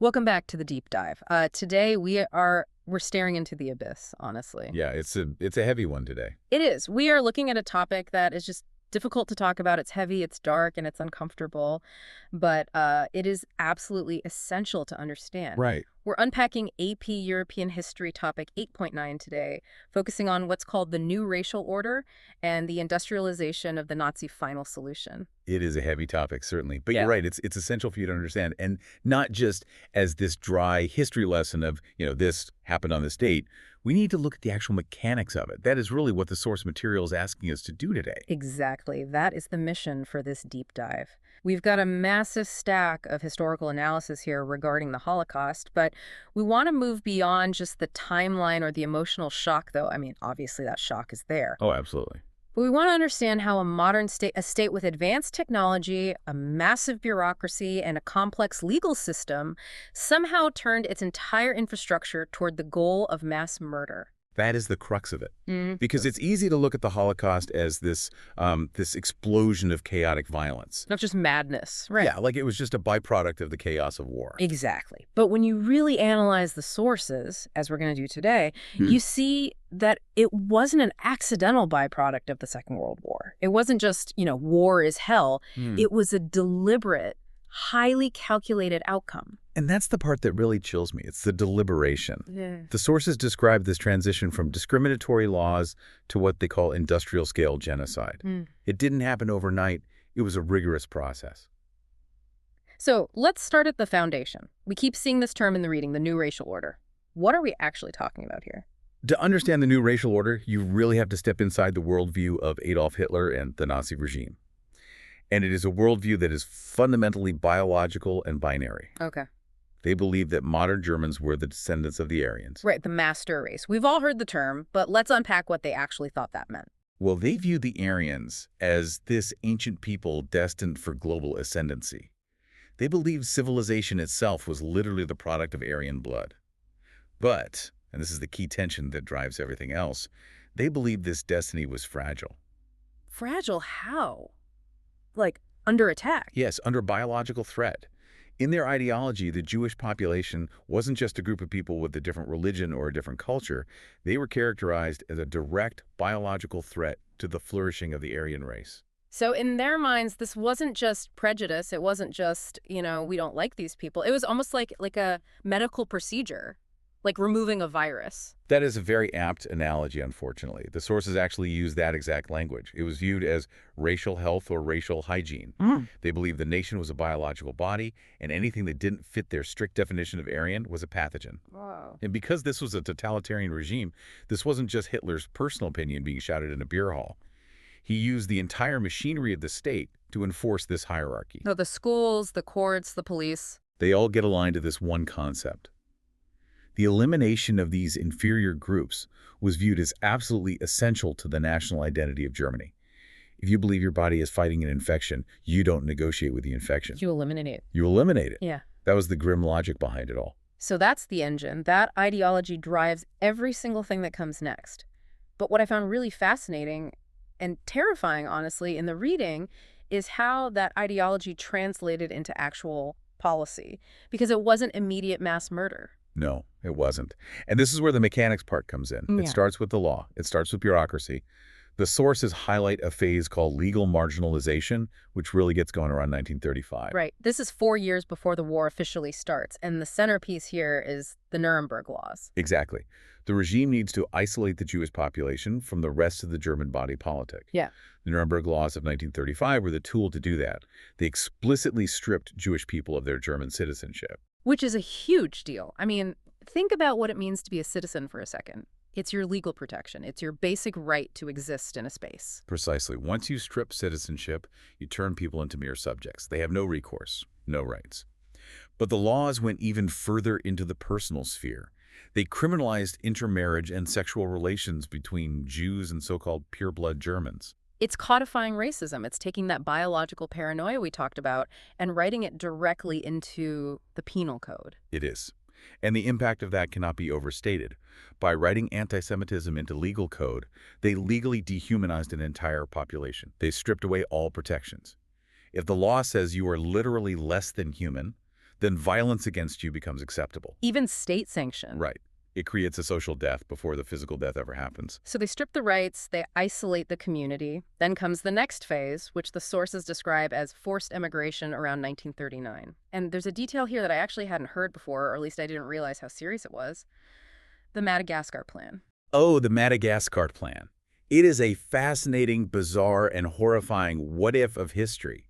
Welcome back to the deep dive. Today we're staring into the abyss, honestly. Yeah, it's a heavy one today. It is. We are looking at a topic that is just difficult to talk about. It's heavy, it's dark, and it's uncomfortable, but it is absolutely essential to understand. Right. We're unpacking AP European History topic 8.9 today, focusing on what's called the new racial order and the industrialization of the Nazi final solution. It is a heavy topic, certainly. But Yeah. you're right, it's essential for you to understand. And not just as this dry history lesson of, this happened on this date. We need to look at the actual mechanics of it. That is really what the source material is asking us to do today. Exactly. That is the mission for this deep dive. We've got a massive stack of historical analysis here regarding the Holocaust, but we want to move beyond just the timeline or the emotional shock, though. I mean, obviously that shock is there. Oh, absolutely. But we want to understand how a modern state, a state with advanced technology, a massive bureaucracy, and a complex legal system somehow turned its entire infrastructure toward the goal of mass murder. That is the crux of it. Mm. Because it's easy to look at the Holocaust as this explosion of chaotic violence. Not just madness, right? Yeah, like it was just a byproduct of the chaos of war. Exactly. But when you really analyze the sources, as we're going to do today, you see that it wasn't an accidental byproduct of the Second World War. It wasn't just, war is hell. It was a deliberate, highly calculated outcome. And that's the part that really chills me. It's the deliberation. Yeah. The sources describe this transition from discriminatory laws to what they call industrial-scale genocide. It didn't happen overnight. It was a rigorous process. So let's start at the foundation. We keep seeing this term in the reading, the new racial order. What are we actually talking about here? To understand the new racial order, you really have to step inside the worldview of Adolf Hitler and the Nazi regime. And it is a worldview that is fundamentally biological and binary. Okay. They believe that modern Germans were the descendants of the Aryans. Right, the master race. We've all heard the term, but let's unpack what they actually thought that meant. Well, they viewed the Aryans as this ancient people destined for global ascendancy. They believed civilization itself was literally the product of Aryan blood. But, and this is the key tension that drives everything else, they believed this destiny was fragile. Fragile how? Like, under attack? Yes, under biological threat. In their ideology, the Jewish population wasn't just a group of people with a different religion or a different culture. They were characterized as a direct biological threat to the flourishing of the Aryan race. So in their minds, this wasn't just prejudice. It wasn't just, we don't like these people. It was almost like a medical procedure, like removing a virus. That is a very apt analogy, unfortunately. The sources actually use that exact language. It was viewed as racial health or racial hygiene. They believed the nation was a biological body, and anything that didn't fit their strict definition of Aryan was a pathogen. Wow. And because this was a totalitarian regime, this wasn't just Hitler's personal opinion being shouted in a beer hall. He used the entire machinery of the state to enforce this hierarchy. So the schools, the courts, the police. They all get aligned to this one concept. The elimination of these inferior groups was viewed as absolutely essential to the national identity of Germany. If you believe your body is fighting an infection, you don't negotiate with the infection. You eliminate it. You eliminate it. Yeah. That was the grim logic behind it all. So that's the engine. That ideology drives every single thing that comes next. But what I found really fascinating and terrifying, honestly, in the reading is how that ideology translated into actual policy, because it wasn't immediate mass murder. No, it wasn't. And this is where the mechanics part comes in. Yeah. It starts with the law. It starts with bureaucracy. The sources highlight a phase called legal marginalization, which really gets going around 1935. Right. This is 4 years before the war officially starts, and the centerpiece here is the Nuremberg laws. Exactly. The regime needs to isolate the Jewish population from the rest of the German body politic. Yeah. The Nuremberg laws of 1935 were the tool to do that. They explicitly stripped Jewish people of their German citizenship. Which is a huge deal. I mean, think about what it means to be a citizen for a second. It's your legal protection. It's your basic right to exist in a space. Precisely. Once you strip citizenship, you turn people into mere subjects. They have no recourse, no rights. But the laws went even further into the personal sphere. They criminalized intermarriage and sexual relations between Jews and so-called pure-blood Germans. It's codifying racism. It's taking that biological paranoia we talked about and writing it directly into the penal code. It is. And the impact of that cannot be overstated. By writing anti-Semitism into legal code, they legally dehumanized an entire population. They stripped away all protections. If the law says you are literally less than human, then violence against you becomes acceptable. Even state sanction. Right. It creates a social death before the physical death ever happens. So they strip the rights, they isolate the community. Then comes the next phase, which the sources describe as forced emigration around 1939. And there's a detail here that I actually hadn't heard before, or at least I didn't realize how serious it was. The Madagascar Plan. Oh, the Madagascar Plan. It is a fascinating, bizarre, and horrifying what-if of history.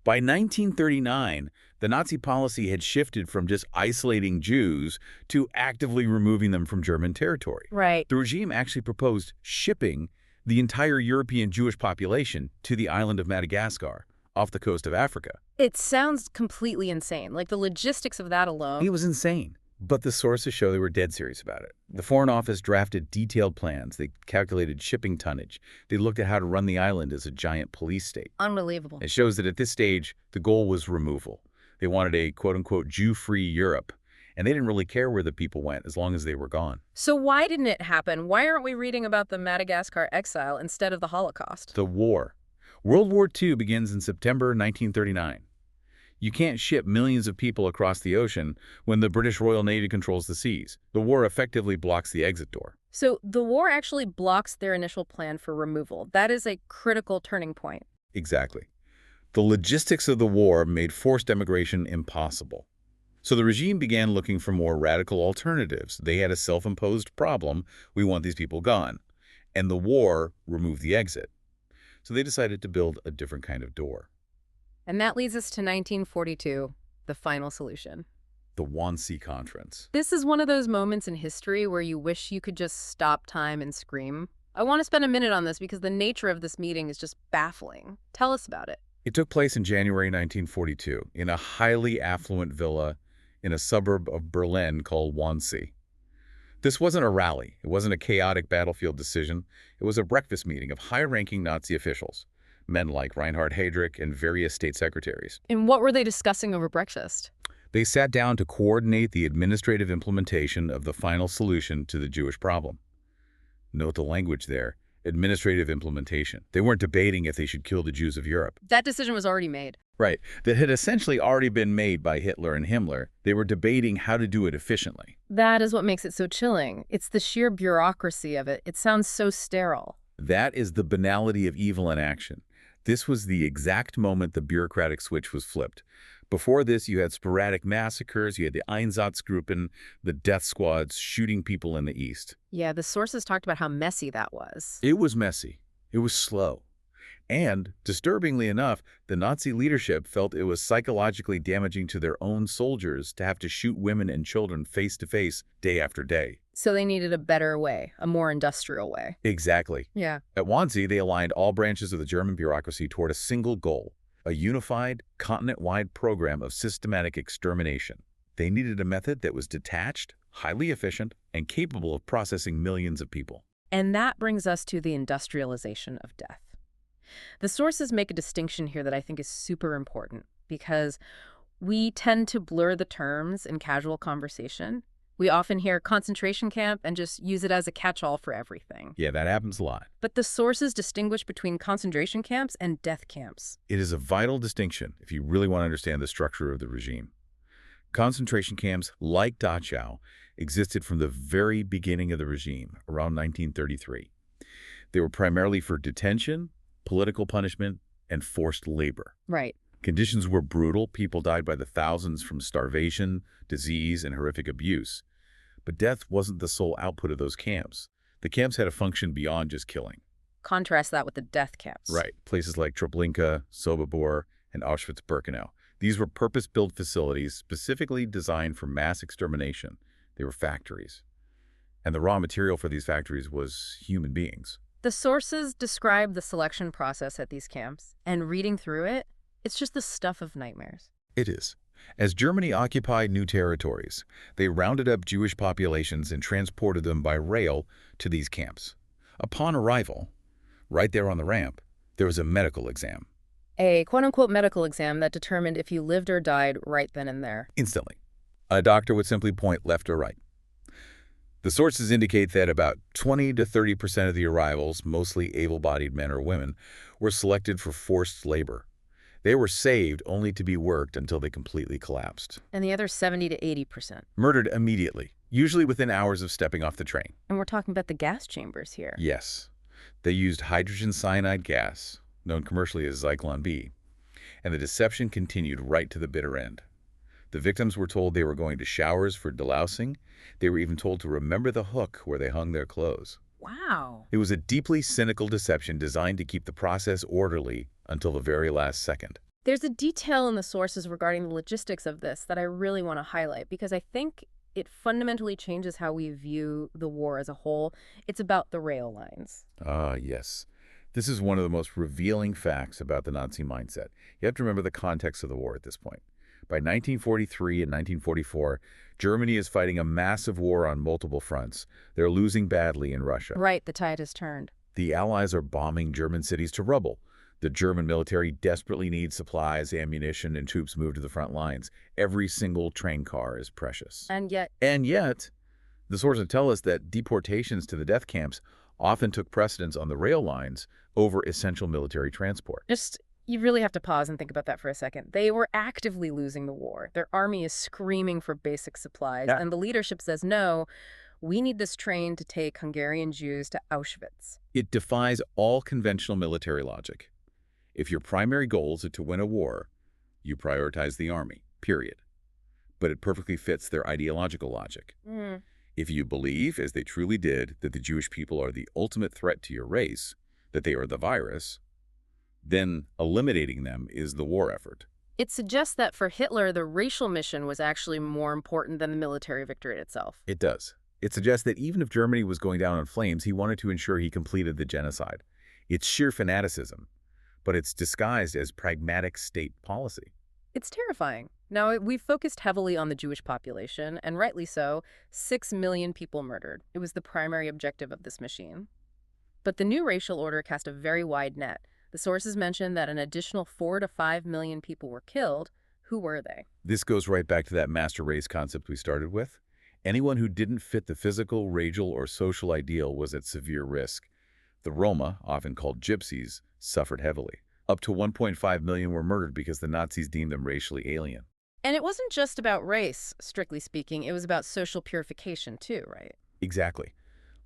By 1939, the Nazi policy had shifted from just isolating Jews to actively removing them from German territory. Right. The regime actually proposed shipping the entire European Jewish population to the island of Madagascar, off the coast of Africa. It sounds completely insane. Like the logistics of that alone. It was insane. But the sources show they were dead serious about it. The Foreign Office drafted detailed plans. They calculated shipping tonnage. They looked at how to run the island as a giant police state. Unbelievable. It shows that at this stage, the goal was removal. They wanted a quote-unquote Jew-free Europe. And they didn't really care where the people went as long as they were gone. So why didn't it happen? Why aren't we reading about the Madagascar exile instead of the Holocaust? The war. World War II begins in September 1939. You can't ship millions of people across the ocean when the British Royal Navy controls the seas. The war effectively blocks the exit door. So the war actually blocks their initial plan for removal. That is a critical turning point. Exactly. The logistics of the war made forced emigration impossible. So the regime began looking for more radical alternatives. They had a self-imposed problem. We want these people gone. And the war removed the exit. So they decided to build a different kind of door. And that leads us to 1942, the final solution. The Wannsee Conference. This is one of those moments in history where you wish you could just stop time and scream. I want to spend a minute on this because the nature of this meeting is just baffling. Tell us about it. It took place in January 1942 in a highly affluent villa in a suburb of Berlin called Wannsee. This wasn't a rally. It wasn't a chaotic battlefield decision. It was a breakfast meeting of high-ranking Nazi officials. Men like Reinhard Heydrich and various state secretaries. And what were they discussing over breakfast? They sat down to coordinate the administrative implementation of the final solution to the Jewish problem. Note the language there, administrative implementation. They weren't debating if they should kill the Jews of Europe. That decision was already made. Right, that had essentially already been made by Hitler and Himmler. They were debating how to do it efficiently. That is what makes it so chilling. It's the sheer bureaucracy of it. It sounds so sterile. That is the banality of evil in action. This was the exact moment the bureaucratic switch was flipped. Before this, you had sporadic massacres, you had the Einsatzgruppen, the death squads shooting people in the east. Yeah, the sources talked about how messy that was. It was messy. It was slow. And, disturbingly enough, the Nazi leadership felt it was psychologically damaging to their own soldiers to have to shoot women and children face to face day after day. So they needed a better way, a more industrial way. Exactly. Yeah. At Wannsee, they aligned all branches of the German bureaucracy toward a single goal, a unified, continent-wide program of systematic extermination. They needed a method that was detached, highly efficient, and capable of processing millions of people. And that brings us to the industrialization of death. The sources make a distinction here that I think is super important because we tend to blur the terms in casual conversation. We often hear concentration camp and just use it as a catch-all for everything. Yeah, that happens a lot. But the sources distinguish between concentration camps and death camps. It is a vital distinction if you really want to understand the structure of the regime. Concentration camps, like Dachau, existed from the very beginning of the regime, around 1933. They were primarily for detention, political punishment, and forced labor. Right. Conditions were brutal. People died by the thousands from starvation, disease, and horrific abuse. But death wasn't the sole output of those camps. The camps had a function beyond just killing. Contrast that with the death camps. Right. Places like Treblinka, Sobibor, and Auschwitz-Birkenau. These were purpose-built facilities specifically designed for mass extermination. They were factories. And the raw material for these factories was human beings. The sources describe the selection process at these camps, and reading through it, it's just the stuff of nightmares. It is. As Germany occupied new territories, they rounded up Jewish populations and transported them by rail to these camps. Upon arrival, right there on the ramp, there was a medical exam. A quote-unquote medical exam that determined if you lived or died right then and there. Instantly. A doctor would simply point left or right. The sources indicate that about 20 to 30% of the arrivals, mostly able-bodied men or women, were selected for forced labor. They were saved only to be worked until they completely collapsed. And the other 70 to 80%. Murdered immediately, usually within hours of stepping off the train. And we're talking about the gas chambers here. Yes, they used hydrogen cyanide gas, known commercially as Zyklon B, and the deception continued right to the bitter end. The victims were told they were going to showers for delousing. They were even told to remember the hook where they hung their clothes. Wow. It was a deeply cynical deception designed to keep the process orderly until the very last second. There's a detail in the sources regarding the logistics of this that I really want to highlight because I think it fundamentally changes how we view the war as a whole. It's about the rail lines. Ah, yes. This is one of the most revealing facts about the Nazi mindset. You have to remember the context of the war at this point. By 1943 and 1944, Germany is fighting a massive war on multiple fronts. They're losing badly in Russia. Right, the tide has turned. The Allies are bombing German cities to rubble. The German military desperately needs supplies, ammunition, and troops moved to the front lines. Every single train car is precious. And yet, the sources tell us that deportations to the death camps often took precedence on the rail lines over essential military transport. you really have to pause and think about that for a second. They were actively losing the war. Their army is screaming for basic supplies, Yeah. and the leadership says, no, we need this train to take Hungarian Jews to Auschwitz. It defies all conventional military logic. If your primary goal is to win a war, you prioritize the army, period. But it perfectly fits their ideological logic. If you believe, as they truly did, that the Jewish people are the ultimate threat to your race, that they are the virus, then eliminating them is the war effort. It suggests that for Hitler, the racial mission was actually more important than the military victory itself. It does. It suggests that even if Germany was going down in flames, he wanted to ensure he completed the genocide. It's sheer fanaticism, but it's disguised as pragmatic state policy. It's terrifying. Now, we've focused heavily on the Jewish population, and rightly so. 6 million people murdered. It was the primary objective of this machine. But the new racial order cast a very wide net. The sources mention that an additional 4 to 5 million people were killed. Who were they? This goes right back to that master race concept we started with. Anyone who didn't fit the physical, racial, or social ideal was at severe risk. The Roma, often called gypsies, suffered heavily. Up to 1.5 million were murdered because the Nazis deemed them racially alien. And it wasn't just about race, strictly speaking. It was about social purification, too, right? Exactly.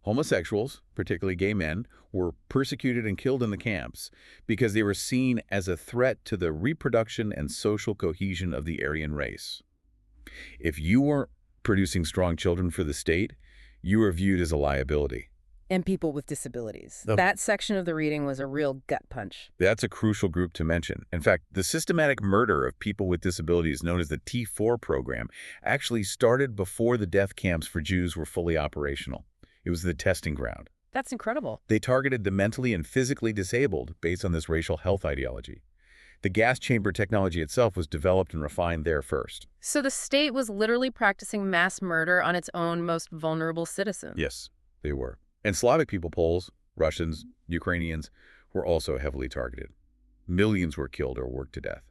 Homosexuals, particularly gay men, were persecuted and killed in the camps because they were seen as a threat to the reproduction and social cohesion of the Aryan race. If you weren't producing strong children for the state, you were viewed as a liability. And people with disabilities. That section of the reading was a real gut punch. That's a crucial group to mention. In fact, the systematic murder of people with disabilities known as the T4 program actually started before the death camps for Jews were fully operational. It was the testing ground. That's incredible. They targeted the mentally and physically disabled based on this racial health ideology. The gas chamber technology itself was developed and refined there first. So the state was literally practicing mass murder on its own most vulnerable citizens. Yes, they were. And Slavic people, Poles, Russians, Ukrainians, were also heavily targeted. Millions were killed or worked to death.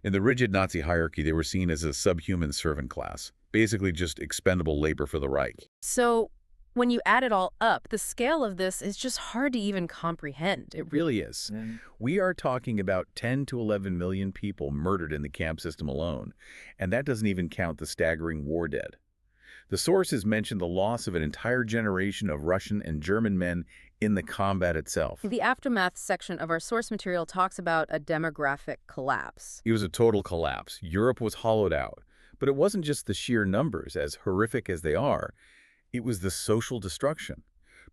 In the rigid Nazi hierarchy, they were seen as a subhuman servant class, basically just expendable labor for the Reich. So when you add it all up, the scale of this is just hard to even comprehend. It really is. We are talking about 10 to 11 million people murdered in the camp system alone, and that doesn't even count the staggering war dead. The sources mention the loss of an entire generation of Russian and German men in the combat itself. The aftermath section of our source material talks about a demographic collapse. It was a total collapse. Europe was hollowed out. But it wasn't just the sheer numbers, as horrific as they are. It was the social destruction.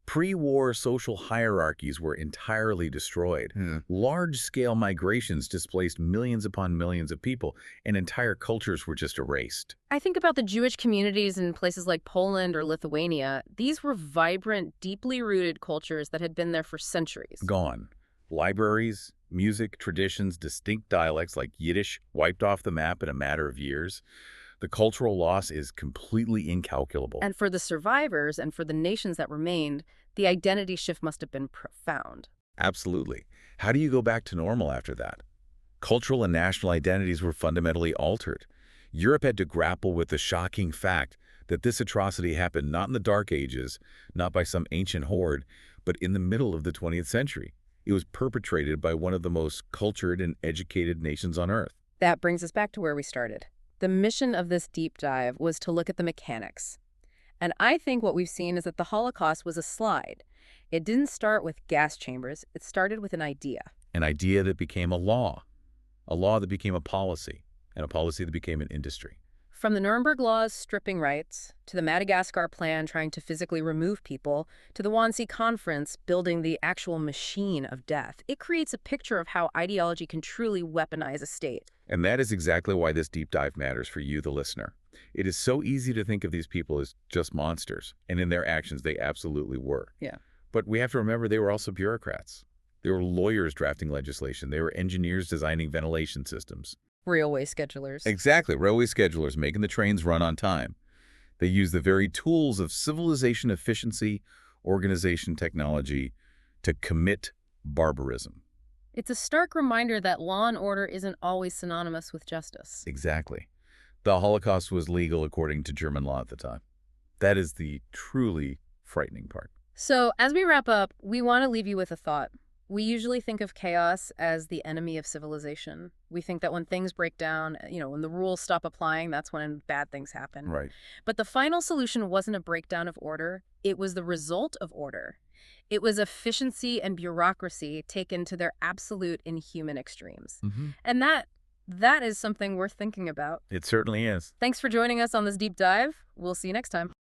Pre-war social hierarchies were entirely destroyed. Large-scale migrations displaced millions upon millions of people, and entire cultures were just erased. I think about the Jewish communities in places like Poland or Lithuania. These were vibrant, deeply rooted cultures that had been there for centuries. Gone. Libraries, music, traditions, distinct dialects like Yiddish wiped off the map in a matter of years. The cultural loss is completely incalculable. And for the survivors and for the nations that remained, the identity shift must have been profound. Absolutely. How do you go back to normal after that? Cultural and national identities were fundamentally altered. Europe had to grapple with the shocking fact that this atrocity happened not in the Dark Ages, not by some ancient horde, but in the middle of the 20th century. It was perpetrated by one of the most cultured and educated nations on Earth. That brings us back to where we started. The mission of this deep dive was to look at the mechanics. And I think what we've seen is that the Holocaust was a slide. It didn't start with gas chambers, it started with an idea. An idea that became a law that became a policy, and a policy that became an industry. From the Nuremberg laws stripping rights, to the Madagascar plan trying to physically remove people, to the Wannsee Conference building the actual machine of death, it creates a picture of how ideology can truly weaponize a state. And that is exactly why this deep dive matters for you, the listener. It is so easy to think of these people as just monsters, and in their actions they absolutely were. Yeah. But we have to remember they were also bureaucrats. They were lawyers drafting legislation. They were engineers designing ventilation systems. Railway schedulers. Exactly, railway schedulers making the trains run on time. They used the very tools of civilization efficiency, organization technology to commit barbarism. It's a stark reminder that law and order isn't always synonymous with justice. Exactly. The Holocaust was legal according to German law at the time. That is the truly frightening part. So, as we wrap up, we want to leave you with a thought. We usually think of chaos as the enemy of civilization. We think that when things break down, when the rules stop applying, that's when bad things happen. Right. But the final solution wasn't a breakdown of order. It was the result of order. It was efficiency and bureaucracy taken to their absolute inhuman extremes. And that is something worth thinking about. It certainly is. Thanks for joining us on this deep dive. We'll see you next time.